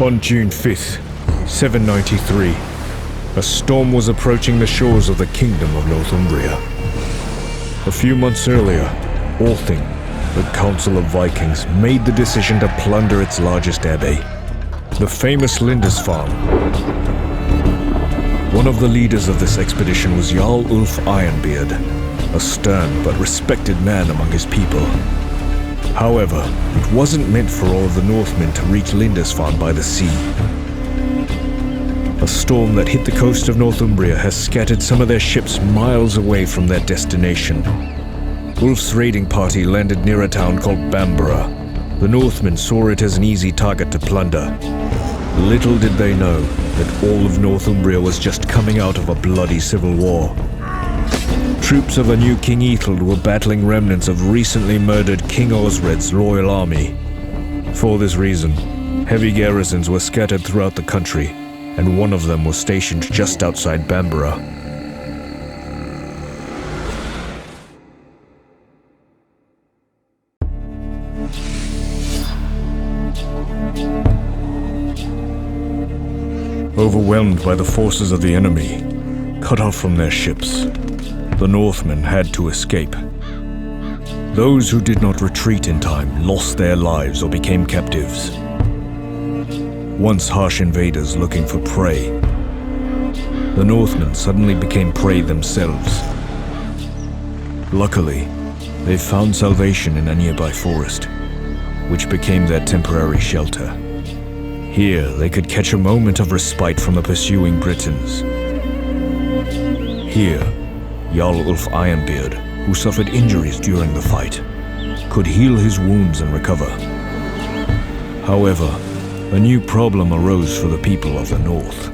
On June 5th, 793, a storm was approaching the shores of the Kingdom of Northumbria. A few months earlier, Althing, the Council of Vikings, made the decision to plunder its largest abbey, the famous Lindisfarne. One of the leaders of this expedition was Jarl Ulf Ironbeard, a stern but respected man among his people. However, it wasn't meant for all of the Northmen to reach Lindisfarne by the sea. A storm that hit the coast of Northumbria has scattered some of their ships miles away from their destination. Ulf's raiding party landed near a town called Bamborough. The Northmen saw it as an easy target to plunder. Little did they know that all of Northumbria was just coming out of a bloody civil war. Troops of a new King Ethelred were battling remnants of recently murdered King Osred's royal army. For this reason, heavy garrisons were scattered throughout the country, and one of them was stationed just outside Bamborough. Overwhelmed by the forces of the enemy, cut off from their ships, the Northmen had to escape. Those who did not retreat in time lost their lives or became captives. Once harsh invaders looking for prey, the Northmen suddenly became prey themselves. Luckily, they found salvation in a nearby forest, which became their temporary shelter. Here, they could catch a moment of respite from the pursuing Britons. Here, Jarl Ulf Ironbeard, who suffered injuries during the fight, could heal his wounds and recover. However, a new problem arose for the people of the north.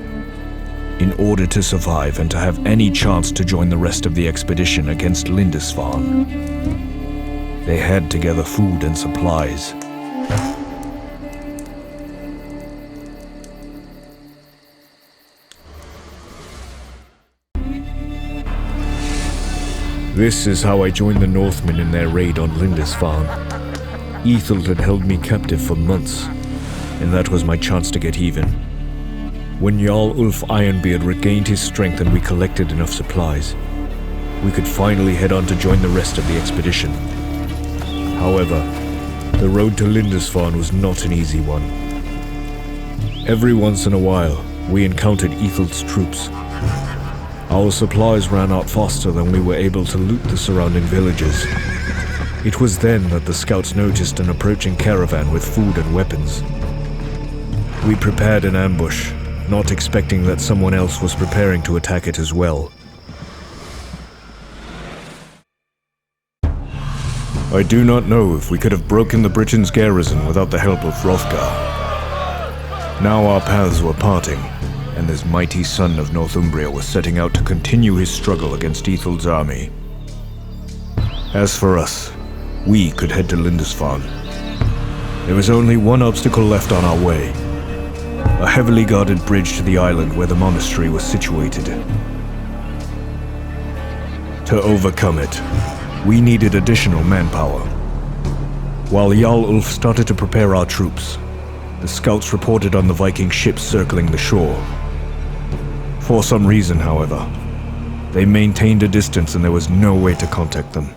In order to survive and to have any chance to join the rest of the expedition against Lindisfarne, they had to gather food and supplies. This is how I joined the Northmen in their raid on Lindisfarne. Ethelred had held me captive for months, and that was my chance to get even. When Jarl Ulf Ironbeard regained his strength and we collected enough supplies, we could finally head on to join the rest of the expedition. However, the road to Lindisfarne was not an easy one. Every once in a while, we encountered Ethelred's troops. Our supplies ran out faster than we were able to loot the surrounding villages. It was then that the scouts noticed an approaching caravan with food and weapons. We prepared an ambush, not expecting that someone else was preparing to attack it as well. I do not know if we could have broken the Britons' garrison without the help of Hrothgar. Now our paths were parting, and this mighty son of Northumbria was setting out to continue his struggle against Ethelred's army. As for us, we could head to Lindisfarne. There was only one obstacle left on our way: a heavily guarded bridge to the island where the monastery was situated. To overcome it, we needed additional manpower. While Jarl Ulf started to prepare our troops, the scouts reported on the Viking ships circling the shore. For some reason, however, they maintained a distance and there was no way to contact them.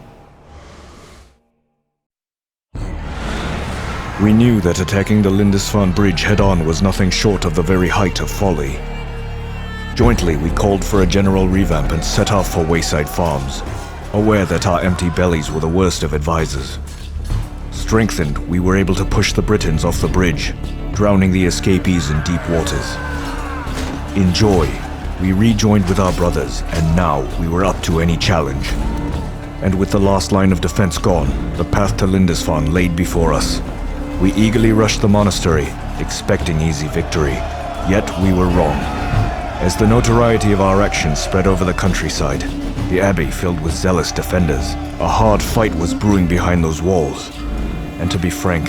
We knew that attacking the Lindisfarne bridge head-on was nothing short of the very height of folly. Jointly, we called for a general revamp and set off for wayside farms, aware that our empty bellies were the worst of advisors. Strengthened, we were able to push the Britons off the bridge, drowning the escapees in deep waters. In joy, we rejoined with our brothers, and now we were up to any challenge. And with the last line of defense gone, the path to Lindisfarne laid before us. We eagerly rushed the monastery, expecting easy victory. Yet we were wrong. As the notoriety of our actions spread over the countryside, the abbey filled with zealous defenders, a hard fight was brewing behind those walls. And to be frank,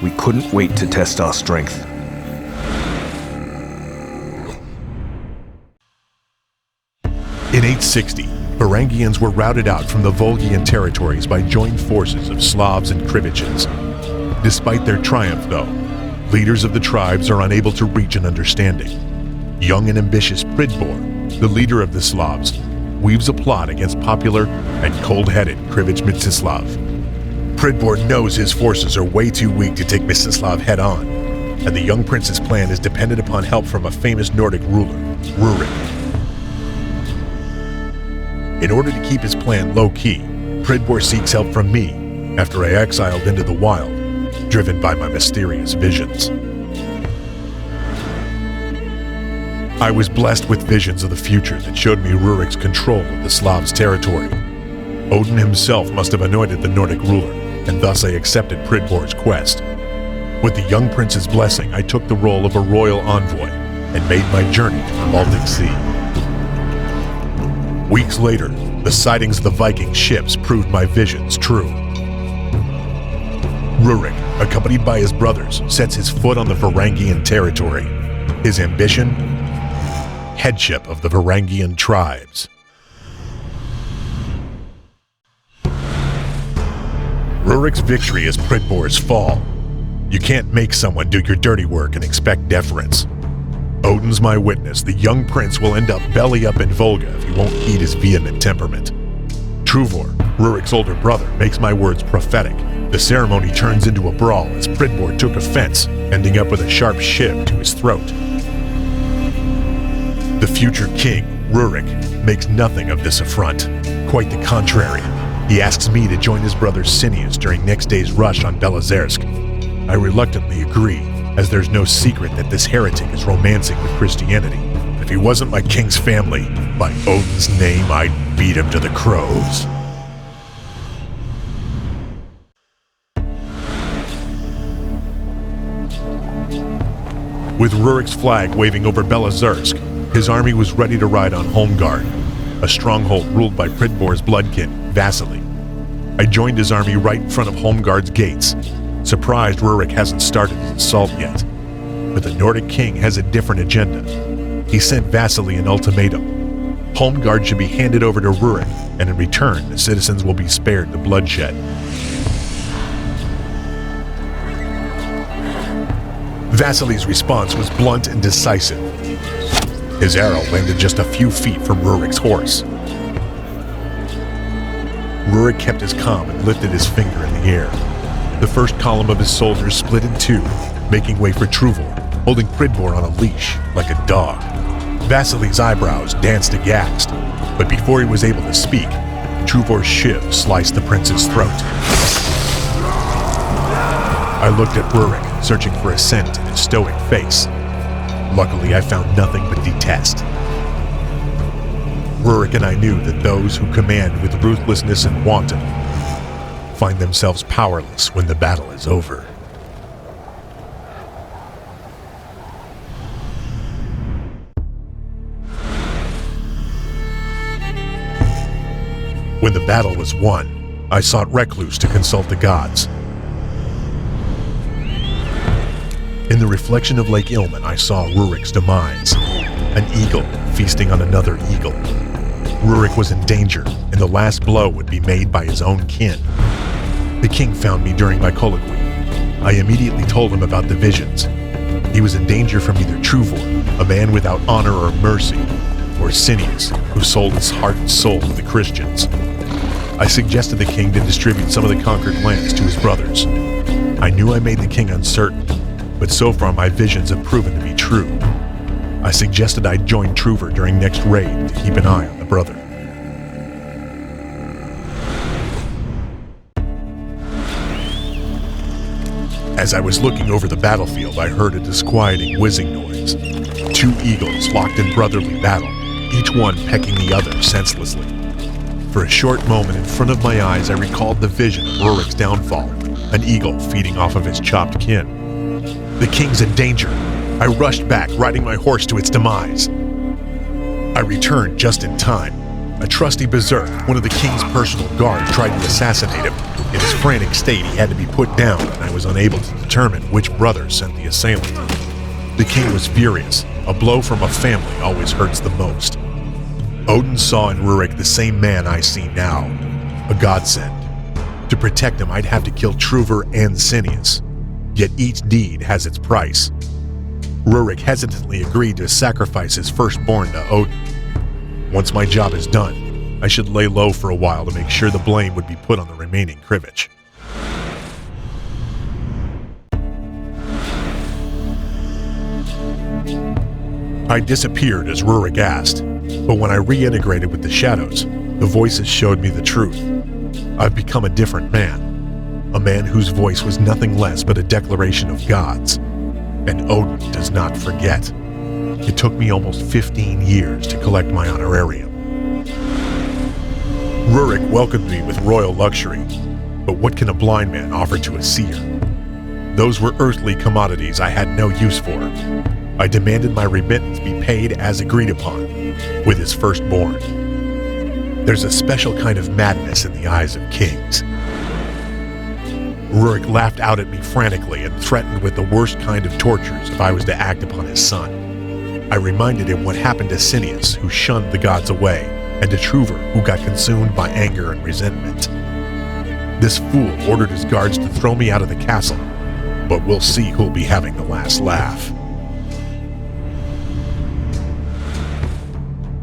we couldn't wait to test our strength. In 860, Varangians were routed out from the Volgian territories by joint forces of Slavs and Krivichans. Despite their triumph, though, Leaders of the tribes are unable to reach an understanding. Young and ambitious Pridbor, the leader of the Slavs, weaves a plot against popular and cold-headed Krivich Mstislav. Pridbor knows his forces are way too weak to take Mstislav head-on, and the young prince's plan is dependent upon help from a famous Nordic ruler, Rurik. In order to keep his plan low-key, Pridbor seeks help from me after I exiled into the wild, driven by my mysterious visions. I was blessed with visions of the future that showed me Rurik's control of the Slavs' territory. Odin himself must have anointed the Nordic ruler, and thus I accepted Pridbor's quest. With the young prince's blessing, I took the role of a royal envoy and made my journey to the Baltic Sea. Weeks later, the sightings of the Viking ships proved my visions true. Rurik, accompanied by his brothers, sets his foot on the Varangian territory. His ambition? Headship of the Varangian tribes. Rurik's victory is Pridbor's fall. You can't make someone do your dirty work and expect deference. Odin's my witness. The young prince will end up belly up in Volga if he won't heed his vehement temperament. Truvor, Rurik's older brother, makes my words prophetic. The ceremony turns into a brawl as Pridbor took offense, ending up with a sharp shiv to his throat. The future king, Rurik, makes nothing of this affront. Quite the contrary. He asks me to join his brother Cineas during next day's rush on Belozersk. I reluctantly agree, as there's no secret that this heretic is romancing with Christianity. If he wasn't my king's family, by Odin's name, I'd beat him to the crows. With Rurik's flag waving over Belozersk, his army was ready to ride on Holmgard, a stronghold ruled by Pridbor's bloodkin, Vasily. I joined his army right in front of Holmgard's gates. Surprised Rurik hasn't started his assault yet. But the Nordic king has a different agenda. He sent Vasily an ultimatum. Holmgard should be handed over to Rurik, and in return, the citizens will be spared the bloodshed. Vasily's response was blunt and decisive. His arrow landed just a few feet from Rurik's horse. Rurik kept his calm and lifted his finger in the air. The first column of his soldiers split in two, making way for Truvor, holding Pridbor on a leash like a dog. Vasily's eyebrows danced aghast, but before he was able to speak, Truvor's shiv sliced the prince's throat. I looked at Rurik, searching for assent in his stoic face. Luckily, I found nothing but detest. Rurik and I knew that those who command with ruthlessness and wanton find themselves powerless when the battle is over. When the battle was won, I sought Recluse to consult the gods. In the reflection of Lake Ilmen, I saw Rurik's demise, an eagle feasting on another eagle. Rurik was in danger, and the last blow would be made by his own kin. The king found me during my colloquy. I immediately told him about the visions. He was in danger from either Truvor, a man without honor or mercy, or Cineas, who sold his heart and soul to the Christians. I suggested the king to distribute some of the conquered lands to his brothers. I knew I made the king uncertain, but so far my visions have proven to be true. I suggested I join Truvor during next raid to keep an eye on the brother. As I was looking over the battlefield, I heard a disquieting whizzing noise. Two eagles locked in brotherly battle, each one pecking the other senselessly. For a short moment in front of my eyes, I recalled the vision of Rurik's downfall, an eagle feeding off of his chopped kin. The king's in danger. I rushed back, riding my horse to its demise. I returned just in time. A trusty berserk, one of the king's personal guard, tried to assassinate him. In his frantic state, he had to be put down, and I was unable to determine which brother sent the assailant. The king was furious. A blow from a family always hurts the most. Odin saw in Rurik the same man I see now, a godsend. To protect him, I'd have to kill Truvor and Cineas. Yet each deed has its price. Rurik hesitantly agreed to sacrifice his firstborn to Odin. Once my job is done, I should lay low for a while to make sure the blame would be put on the remaining Krivich. I disappeared as Rurik asked, but when I reintegrated with the shadows, the voices showed me the truth. I've become a different man, a man whose voice was nothing less but a declaration of God's. And Odin does not forget. It took me almost 15 years to collect my honorarium. Rurik welcomed me with royal luxury, but what can a blind man offer to a seer? Those were earthly commodities I had no use for. I demanded my remittance be paid as agreed upon, with his firstborn. There's a special kind of madness in the eyes of kings. Rurik laughed out at me frantically and threatened with the worst kind of tortures if I was to act upon his son. I reminded him what happened to Cineas, who shunned the gods away, and to Truver, who got consumed by anger and resentment. This fool ordered his guards to throw me out of the castle, but we'll see who'll be having the last laugh.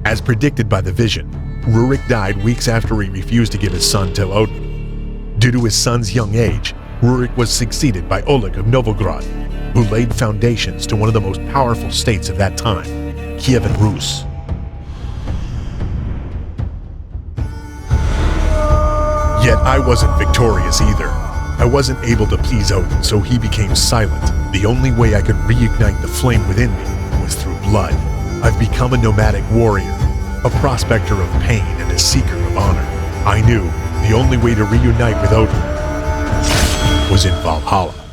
As predicted by the vision, Rurik died weeks after he refused to give his son to Odin. Due to his son's young age, Rurik was succeeded by Oleg of Novgorod, who laid foundations to one of the most powerful states of that time, Kievan Rus. Yet I wasn't victorious either. I wasn't able to please Odin, so he became silent. The only way I could reignite the flame within me was through blood. I've become a nomadic warrior, a prospector of pain and a seeker of honor. I knew the only way to reunite with Odin was in Valhalla.